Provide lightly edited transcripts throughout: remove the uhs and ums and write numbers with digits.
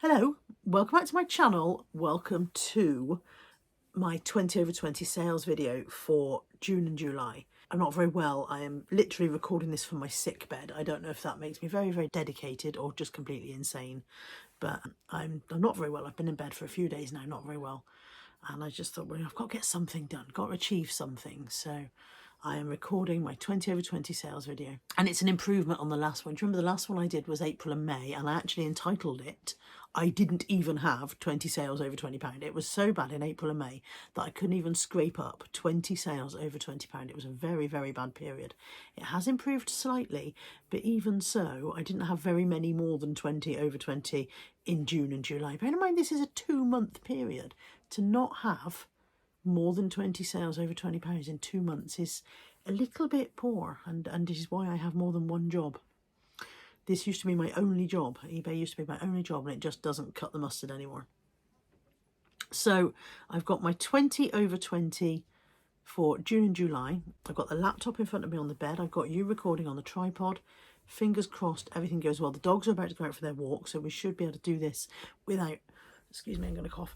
Hello, welcome back to my channel. Welcome to my 20 over 20 sales video for June and July. I'm not very well. I am literally recording this from my sick bed. I don't know if that makes me very, very dedicated or just completely insane, but I'm not very well. I've been in bed for a few days now, not very well. And I just thought, well, I've got to get something done, got to achieve something. So I am recording my 20 over 20 sales video. And it's an improvement on the last one. Do you remember the last one I did was April and May, and I actually entitled it, I didn't even have 20 sales over £20. It was so bad in April and May that I couldn't even scrape up 20 sales over £20. It was a very, very bad period. It has improved slightly, but even so, I didn't have very many more than 20 over 20 in June and July. Bear in mind, this is a 2-month period. To not have more than 20 sales over £20 in 2 months is a little bit poor, and this is why I have more than one job. This used to be my only job. eBay used to be my only job, and it just doesn't cut the mustard anymore. So I've got my 20 over 20 for June and July. I've got the laptop in front of me on the bed. I've got you recording on the tripod. Fingers crossed everything goes well. The dogs are about to go out for their walk, so we should be able to do this without... Excuse me, I'm going to cough.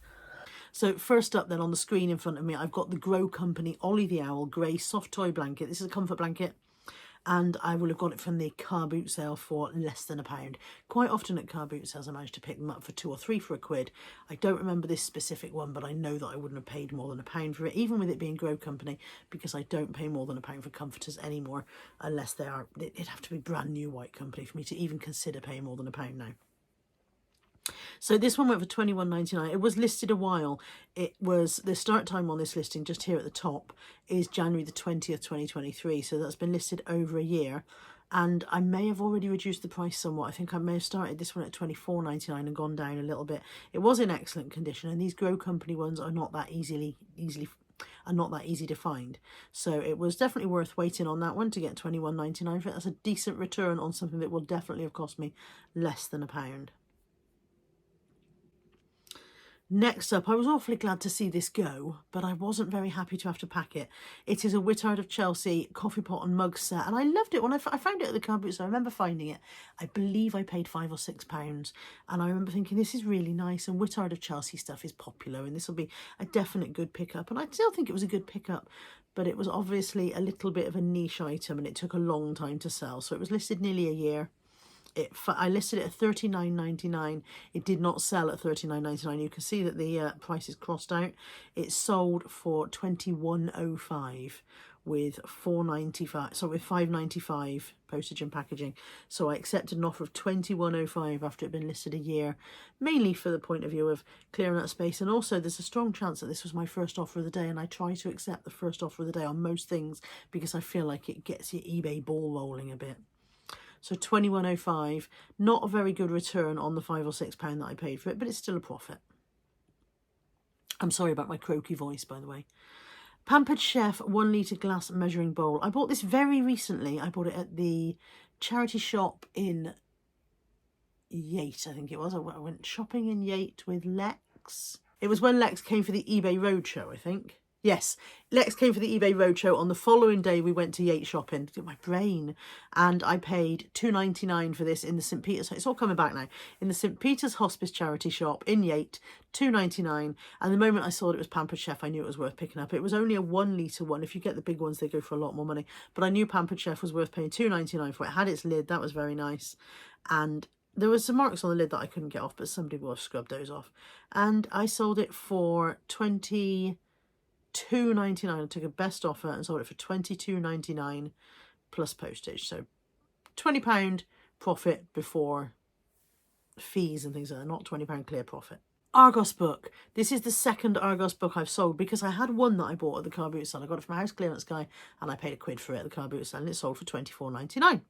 So first up then on the screen in front of me, I've got the Grow Company Ollie the Owl grey soft toy blanket. This is a comfort blanket, and I will have got it from the car boot sale for less than £1. Quite often at car boot sales I manage to pick them up for 2 or 3 for £1. I don't remember this specific one, but I know that I wouldn't have paid more than £1 for it, even with it being Grow Company, because I don't pay more than £1 for comforters anymore, unless it'd have to be brand new White Company for me to even consider paying more than £1 now. So this one went for £21.99. It was listed a while. It was, the start time on this listing, just here at the top, is January the 20th, 2023. So that's been listed over a year. And I may have already reduced the price somewhat. I think I may have started this one at £24.99 and gone down a little bit. It was in excellent condition, and these Grow Company ones are not that easy to find. So it was definitely worth waiting on that one to get £21.99 for it. That's a decent return on something that will definitely have cost me less than £1. Next up, I was awfully glad to see this go, but I wasn't very happy to have to pack it. It is a Whittard of Chelsea coffee pot and mug set, and I loved it when I found it at the car boot, so I remember finding it. I believe I paid £5 or £6, and I remember thinking, this is really nice, and Whittard of Chelsea stuff is popular, and this will be a definite good pickup, and I still think it was a good pickup, but it was obviously a little bit of a niche item, and it took a long time to sell, so it was listed nearly a year. I listed it at $39.99. It did not sell at $39.99. You can see that the price is crossed out. It sold for $21.05 with $4.95. So with $5.95 postage and packaging. So I accepted an offer of $21.05 after it had been listed a year, mainly for the point of view of clearing that space. And also, there's a strong chance that this was my first offer of the day, and I try to accept the first offer of the day on most things because I feel like it gets your eBay ball rolling a bit. So $21.05, not a very good return on the £5 or £6 that I paid for it, but it's still a profit. I'm sorry about my croaky voice, by the way. Pampered Chef 1 litre glass measuring bowl. I bought this very recently. I bought it at the charity shop in Yate, I think it was. I went shopping in Yate with Lex. It was when Lex came for the eBay Roadshow, I think. Yes, Lex came for the eBay Roadshow. On the following day, we went to Yate shopping. Get my brain. And I paid $2.99 for this in the St. Peter's. It's all coming back now. In the St. Peter's Hospice charity shop in Yate, $2.99. And the moment I saw it was Pampered Chef, I knew it was worth picking up. It was only a 1 litre one. If you get the big ones, they go for a lot more money. But I knew Pampered Chef was worth paying $2.99 for it. It had its lid. That was very nice. And there was some marks on the lid that I couldn't get off, but somebody will have scrubbed those off. And I sold it for $22.99. I took a best offer and sold it for $22.99 plus postage. So £20 profit before fees and things like that, not £20 clear profit. Argos Book. This is the second Argos book I've sold because I had one that I bought at the car boot sale. I got it from a house clearance guy and I paid £1 for it at the car boot sale, and it sold for $24.99.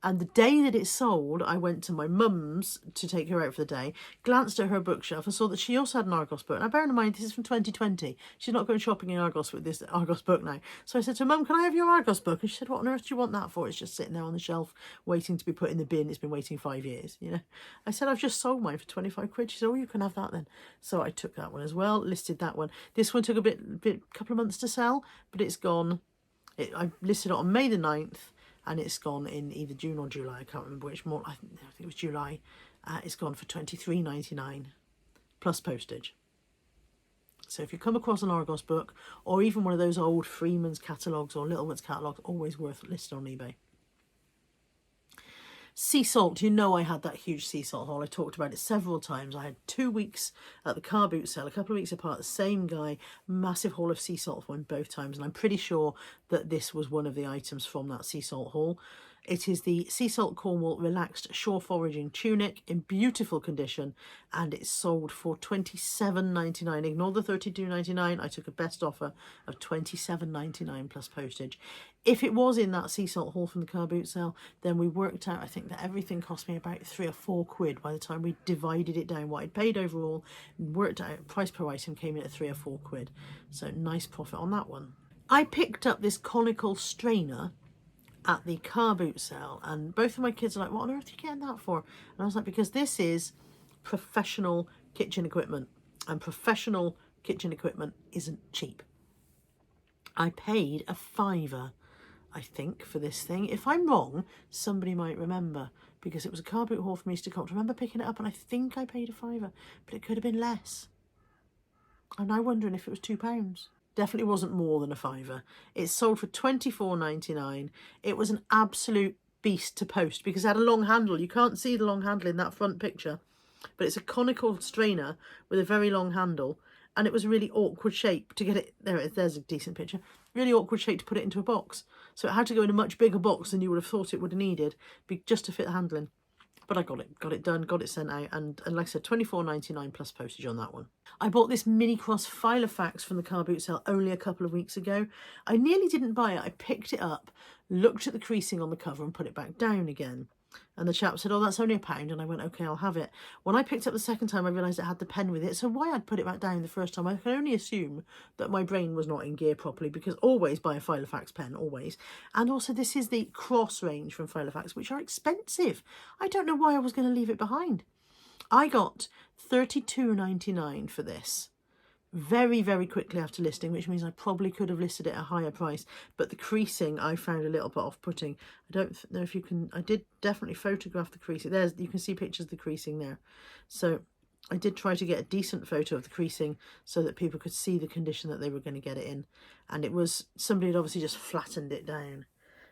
And the day that it sold, I went to my mum's to take her out for the day, glanced at her bookshelf and saw that she also had an Argos book. Now, bear in mind, this is from 2020. She's not going shopping in Argos with this Argos book now. So I said to her, Mum, can I have your Argos book? And she said, what on earth do you want that for? It's just sitting there on the shelf waiting to be put in the bin. It's been waiting 5 years, you know. I said, I've just sold mine for £25. She said, oh, you can have that then. So I took that one as well, listed that one. This one took a couple of months to sell, but it's gone. I listed it on May the 9th. And it's gone in either June or July. I can't remember which more. I think it was July. It's gone for $23.99 plus postage. So if you come across an Argos book, or even one of those old Freeman's catalogues or Littlewood's catalogues, always worth listed on eBay. Sea salt, you know I had that huge sea salt haul. I talked about it several times. I had 2 weeks at the car boot sale, a couple of weeks apart, the same guy, massive haul of sea salt for him both times. And I'm pretty sure that this was one of the items from that sea salt haul. It is the Sea Salt Cornwall Relaxed Shore Foraging Tunic in beautiful condition, and it's sold for $27.99. Ignore the $32.99. I took a best offer of $27.99 plus postage. If it was in that sea salt haul from the car boot sale, then we worked out, I think, that everything cost me about £3 or £4 by the time we divided it down. What I'd paid overall, worked out, price per item came in at £3 or £4. So nice profit on that one. I picked up this Conical Strainer at the car boot sale, and both of my kids are like, what on earth are you getting that for? And I was like, because this is professional kitchen equipment, and professional kitchen equipment isn't cheap. I paid a £5, I think, for this thing. If I'm wrong, somebody might remember, because it was a car boot haul from Easter Cop. I remember picking it up and I think I paid a £5, but it could have been less. I'm now wondering if it was £2. Definitely wasn't more than a £5. It sold for $24.99. It was an absolute beast to post because it had a long handle. You can't see the long handle in that front picture, but it's a conical strainer with a very long handle, and it was a really awkward shape to get it. There's a decent picture. Really awkward shape to put it into a box. So it had to go in a much bigger box than you would have thought it would have needed just to fit the handling. But I got it done, got it sent out, and like I said, $24.99 plus postage on that one. I bought this mini cross Filofax from the car boot sale only a couple of weeks ago. I nearly didn't buy it. I picked it up, looked at the creasing on the cover and put it back down again. And the chap said, oh, that's only £1. And I went, okay, I'll have it. When I picked up the second time, I realised it had the pen with it. So why I'd put it back down the first time, I can only assume that my brain was not in gear properly, because always buy a Filofax pen, always. And also this is the cross range from Filofax, which are expensive. I don't know why I was going to leave it behind. I got $32.99 for this very, very quickly after listing, which means I probably could have listed it at a higher price, but the creasing I found a little bit off-putting. I don't know if you can, I did definitely photograph the creasing. You can see pictures of the creasing there. So I did try to get a decent photo of the creasing so that people could see the condition that they were going to get it in. And it was, somebody had obviously just flattened it down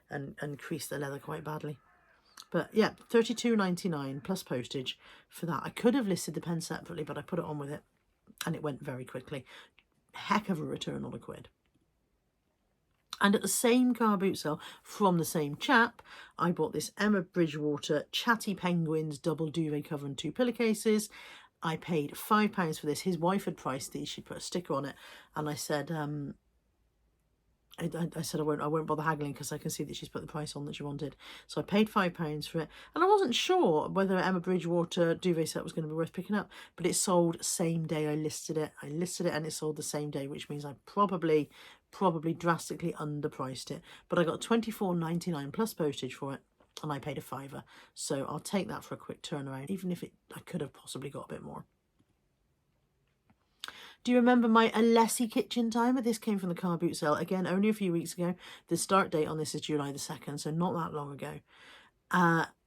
and creased the leather quite badly. But yeah, $32.99 plus postage for that. I could have listed the pen separately, but I put it on with it, and it went very quickly. Heck of a return on £1. And at the same car boot sale from the same chap, I bought this Emma Bridgewater Chatty Penguins double duvet cover and 2 pillowcases. I paid £5 for this. His wife had priced these. She put a sticker on it, and I said, I said I won't bother haggling because I can see that she's put the price on that she wanted. So I paid £5 for it, and I wasn't sure whether Emma Bridgewater duvet set was going to be worth picking up, but it sold same day I listed it. I listed it and it sold the same day, which means I probably drastically underpriced it. But I got $24.99 plus postage for it, and I paid a £5. So I'll take that for a quick turnaround, even if I could have possibly got a bit more. Do you remember my Alessi kitchen timer? This came from the car boot sale. Again, only a few weeks ago. The start date on this is July the 2nd, so not that long ago.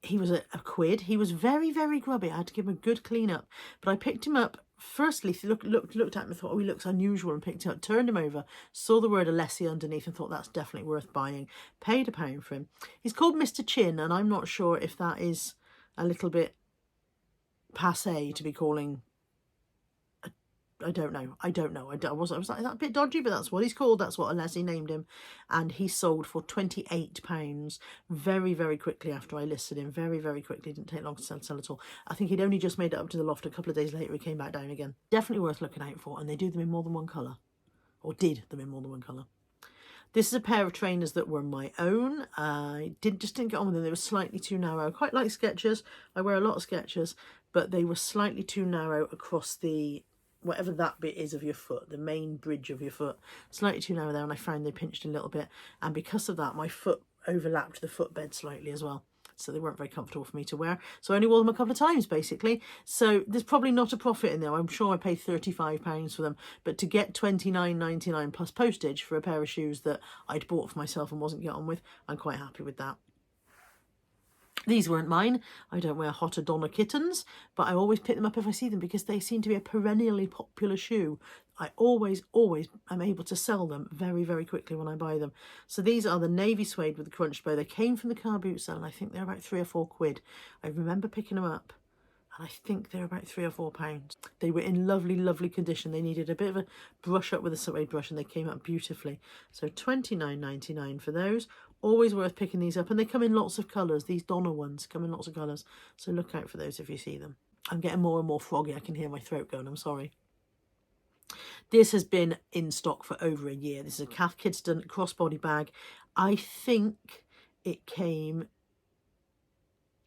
He was a quid. He was very, very grubby. I had to give him a good clean up. But I picked him up. Firstly, looked at him and thought, oh, he looks unusual, and picked him up, turned him over, saw the word Alessi underneath and thought that's definitely worth buying. Paid £1 for him. He's called Mr. Chin, and I'm not sure if that is a little bit passé to be calling. I don't know. I was like, is that a bit dodgy? But that's what he's called. That's what Alessi named him. And he sold for £28 very, very quickly after I listed him. Very, very quickly. Didn't take long to sell at all. I think he'd only just made it up to the loft. A couple of days later, he came back down again. Definitely worth looking out for. And they do them in more than one colour. Or did them in more than one colour. This is a pair of trainers that were my own. I just didn't get on with them. They were slightly too narrow. I quite like Skechers. I wear a lot of Skechers. But they were slightly too narrow across the, whatever that bit is of your foot, the main bridge of your foot, slightly too narrow there, and I found they pinched a little bit, and because of that my foot overlapped the footbed slightly as well, so they weren't very comfortable for me to wear. So I only wore them a couple of times basically, so there's probably not a profit in there. I'm sure I paid £35 for them, but to get $29.99 plus postage for a pair of shoes that I'd bought for myself and wasn't getting on with, I'm quite happy with that. These weren't mine. I don't wear hot Donna kittens, but I always pick them up if I see them because they seem to be a perennially popular shoe. I always am able to sell them very, very quickly when I buy them. So these are the navy suede with the crunch bow. They came from the car boot sale, and I think they're about £3 or £4. I remember picking them up, and I think they're about £3 or £4. They were in lovely, lovely condition. They needed a bit of a brush up with a suede brush, and they came out beautifully. So £29.99 for those. Always worth picking these up, and they come in lots of colours. These Donna ones come in lots of colours, so look out for those if you see them. I'm getting more and more froggy. I can hear my throat going. I'm sorry. This has been in stock for over a year. This is a Cath Kidston crossbody bag. I think it came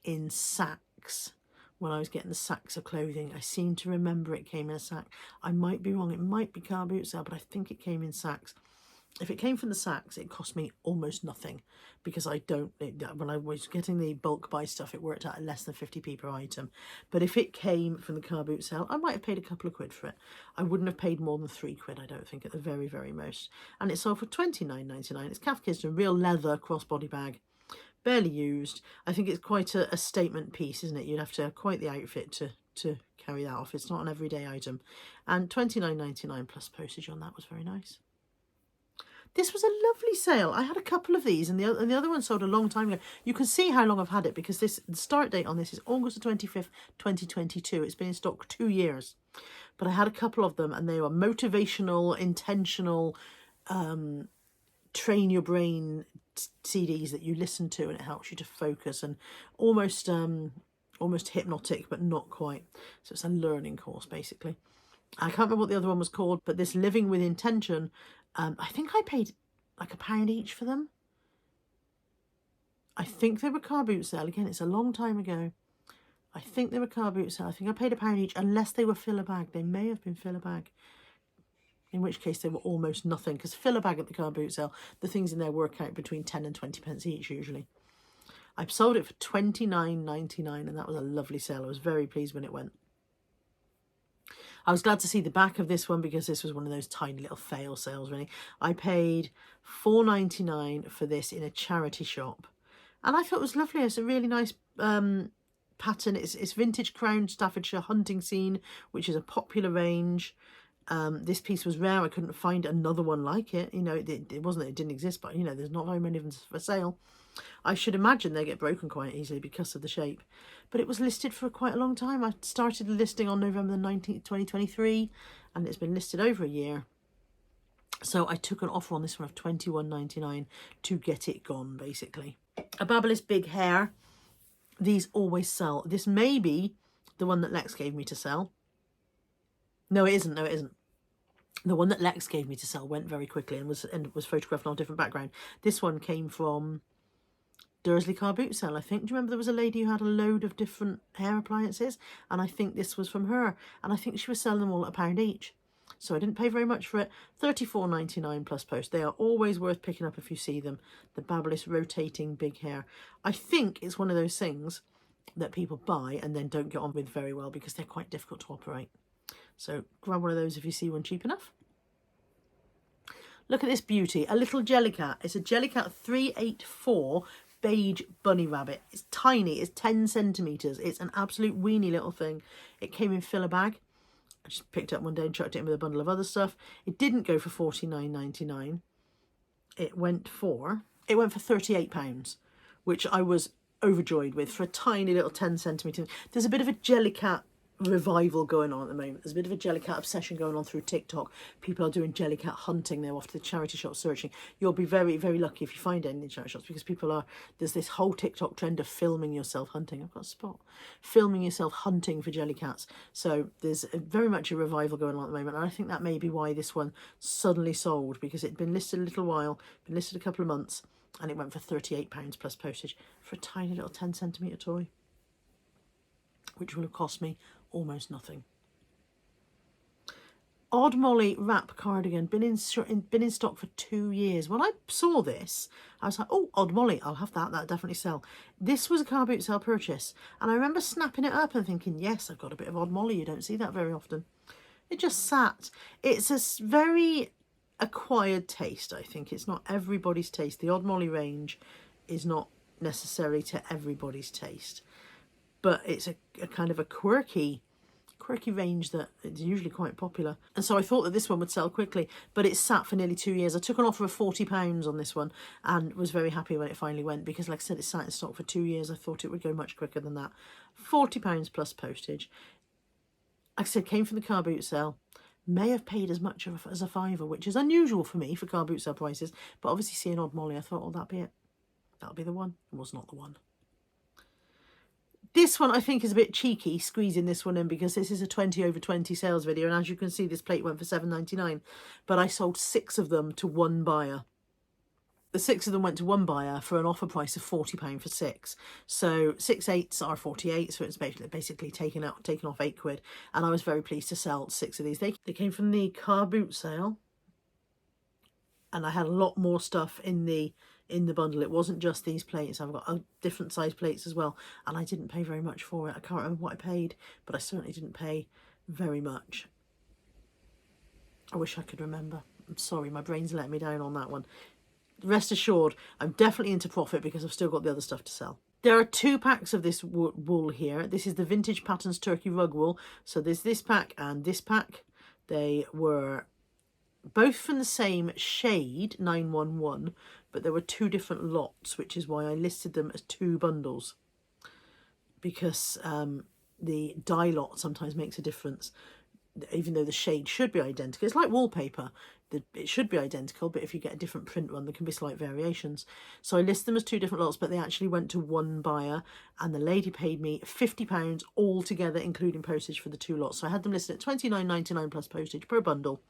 in sacks when I was getting the sacks of clothing. I seem to remember it came in a sack. I might be wrong. It might be car boot sale, but I think it came in sacks. If it came from the sacks, it cost me almost nothing because when I was getting the bulk buy stuff, it worked out at less than 50p per item. But if it came from the car boot sale, I might have paid a couple of quid for it. I wouldn't have paid more than £3, I don't think, at the very, very most. And it sold for £29.99. It's Cath Kidston, real leather crossbody bag, barely used. I think it's quite a statement piece, isn't it? You'd have to have quite the outfit to carry that off. It's not an everyday item. And £29.99 plus postage on that was very nice. This was a lovely sale. I had a couple of these, and the other one sold a long time ago. You can see how long I've had it because the start date on this is August the 25th, 2022. It's been in stock 2 years. But I had a couple of them, and they were motivational, intentional, train your brain CDs that you listen to, and it helps you to focus, and almost hypnotic, but not quite. So it's a learning course, basically. I can't remember what the other one was called, but this Living with Intention, I think I paid like £1 each for them. I think they were car boot sale. Again, it's a long time ago. I think they were car boot sale. I think I paid £1 each, unless they were filler bag. They may have been filler bag. In which case they were almost nothing, because filler bag at the car boot sale, the things in there work out between 10 and 20 pence each usually. I sold it for £29.99, and that was a lovely sale. I was very pleased when it went. I was glad to see the back of this one because this was one of those tiny little fail sales, really. I paid £4.99 for this in a charity shop, and I thought it was lovely. It's a really nice pattern. It's vintage Crown Staffordshire hunting scene, which is a popular range. This piece was rare. I couldn't find another one like it. You know, it wasn't that it didn't exist, but, you know, there's not very many of them for sale. I should imagine they get broken quite easily because of the shape. But it was listed for quite a long time. I started listing on November the 19th, 2023, and it's been listed over a year. So I took an offer on this one of £21.99 to get it gone, basically. A Babble Big Hair. These always sell. This may be the one that Lex gave me to sell. No, it isn't. No, it isn't. The one that Lex gave me to sell went very quickly and was photographed on a different background. This one came from Dursley car boot sale, I think. Do you remember there was a lady who had a load of different hair appliances? And I think this was from her. And I think she was selling them all at £1 each. So I didn't pay very much for it. £34.99 plus post. They are always worth picking up if you see them. The Babble rotating big hair. I think it's one of those things that people buy and then don't get on with very well because they're quite difficult to operate. So grab one of those if you see one cheap enough. Look at this beauty. A little Jellycat. It's a Jellycat 384 beige bunny rabbit. It's tiny. It's 10 centimetres. It's an absolute weeny little thing. It came in filler bag. I just picked it up one day and chucked it in with a bundle of other stuff. It didn't go for £49.99. It went for £38, which I was overjoyed with for a tiny little 10 centimetre. There's a bit of a Jellycat revival going on at the moment. There's a bit of a Jellycat obsession going on through TikTok. People are doing Jellycat hunting. They're off to the charity shop searching. You'll be very, very lucky if you find any in the charity shops because there's this whole TikTok trend of filming yourself hunting. I've got a spot. Filming yourself hunting for Jellycats. So there's very much a revival going on at the moment. And I think that may be why this one suddenly sold, because it'd been listed a little while, been listed a couple of months, and it went for £38 plus postage for a tiny little 10 centimetre toy, which will have cost me almost nothing. Odd Molly wrap cardigan, been in stock for 2 years. When I saw this, I was like, oh, Odd Molly, I'll have that. That'll definitely sell. This was a car boot sale purchase, and I remember snapping it up and thinking, yes, I've got a bit of Odd Molly. You don't see that very often. It just sat. It's a very acquired taste, I think. It's not everybody's taste. The Odd Molly range is not necessarily to everybody's taste, but it's a kind of a quirky range that is usually quite popular. And so I thought that this one would sell quickly, but it sat for nearly 2 years. I took an offer of £40 on this one and was very happy when it finally went, because like I said, it sat in stock for 2 years. I thought it would go much quicker than that. £40 plus postage. Like I said, came from the car boot sale. May have paid as much as a £5, which is unusual for me for car boot sale prices, but obviously seeing odd Molly, I thought, oh, that'll be it. That'll be the one. It was not the one. This one I think is a bit cheeky, squeezing this one in, because this is a 20 over 20 sales video, and as you can see, this plate went for £7.99, but I sold 6 of them to one buyer. The 6 of them went to one buyer for an offer price of £40 for 6. So 6 8s are 48, so it's basically taken off £8, and I was very pleased to sell 6 of these. They came from the car boot sale, and I had a lot more stuff in the bundle. It wasn't just these plates. I've got different size plates as well, and I didn't pay very much for it. I can't remember what I paid, but I certainly didn't pay very much. I wish I could remember. I'm sorry, my brain's letting me down on that one. Rest assured, I'm definitely into profit because I've still got the other stuff to sell. There are 2 packs of this wool here. This is the Vintage Patterns Turkey Rug Wool. So there's this pack and this pack. They were both from the same shade, 911, but there were 2 different lots, which is why I listed them as 2 bundles, because the dye lot sometimes makes a difference, even though the shade should be identical. It's like wallpaper. It should be identical, but if you get a different print one, there can be slight variations. So I list them as 2 different lots, but they actually went to one buyer, and the lady paid me £50 altogether, including postage for the 2 lots. So I had them listed at £29.99 plus postage per bundle,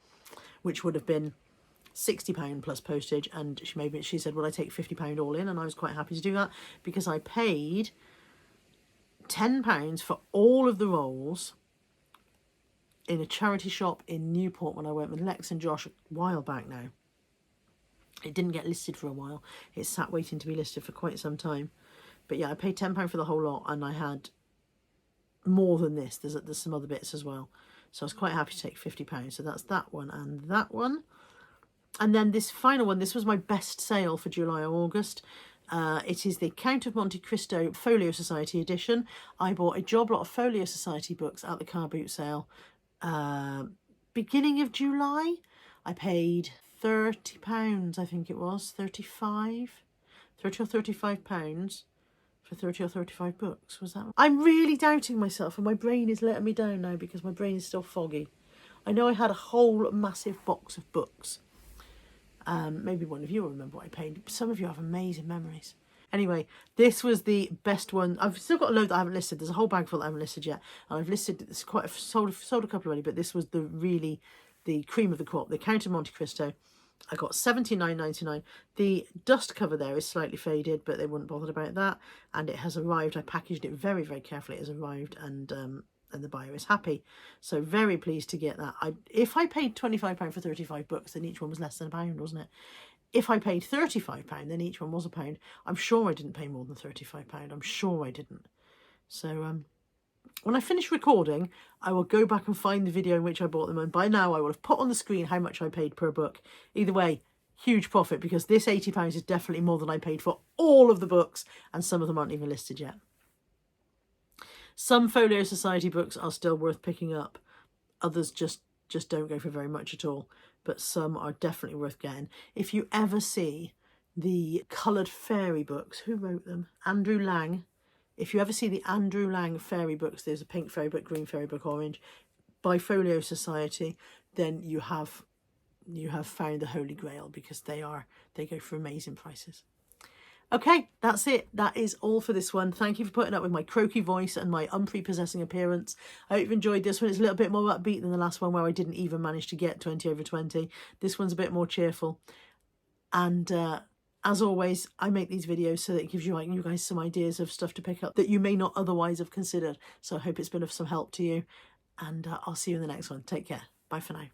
which would have been £60 plus postage, and she said, "Would I take £50 all in?" And I was quite happy to do that, because I paid £10 for all of the rolls in a charity shop in Newport when I went with Lex and Josh a while back now. It didn't get listed for a while. It sat waiting to be listed for quite some time. But yeah, I paid £10 for the whole lot, and I had more than this. There's some other bits as well. So I was quite happy to take £50. So that's that one and that one. And then this final one, this was my best sale for July or August. It is the Count of Monte Cristo Folio Society edition. I bought a job lot of Folio Society books at the car boot sale beginning of July. I paid £30, I think it was, 35, 30 or £35 for 30 or 35 books. Was that? I'm really doubting myself, and my brain is letting me down now because my brain is still foggy. I know I had a whole massive box of books. Maybe one of you will remember what I paid. Some of you have amazing memories. Anyway, this was the best one. I've still got a load that I haven't listed. There's a whole bag full that I haven't listed yet. And I've listed, it's quite sold a couple already, but this was the cream of the crop, the Count of Monte Cristo. I got £79.99. The dust cover there is slightly faded, but they weren't bothered about that. And it has arrived. I packaged it very, very carefully. It has arrived, and the buyer is happy. So very pleased to get that. If I paid £25 for 35 books, then each one was less than £1, wasn't it? If I paid £35, then each one was £1. I'm sure I didn't pay more than £35. I'm sure I didn't. So when I finish recording, I will go back and find the video in which I bought them, and by now I will have put on the screen how much I paid per book. Either way, huge profit, because this £80 is definitely more than I paid for all of the books, and some of them aren't even listed yet. Some Folio Society books are still worth picking up. Others just don't go for very much at all. But some are definitely worth getting. If you ever see the coloured fairy books, who wrote them? Andrew Lang. If you ever see the Andrew Lang fairy books, there's a pink fairy book, green fairy book, orange, by Folio Society, then you have found the Holy Grail, because they go for amazing prices. Okay, that's it. That is all for this one. Thank you for putting up with my croaky voice and my unprepossessing appearance. I hope you've enjoyed this one. It's a little bit more upbeat than the last one, where I didn't even manage to get 20 over 20. This one's a bit more cheerful. And as always, I make these videos so that it gives you guys some ideas of stuff to pick up that you may not otherwise have considered. So I hope it's been of some help to you. And I'll see you in the next one. Take care. Bye for now.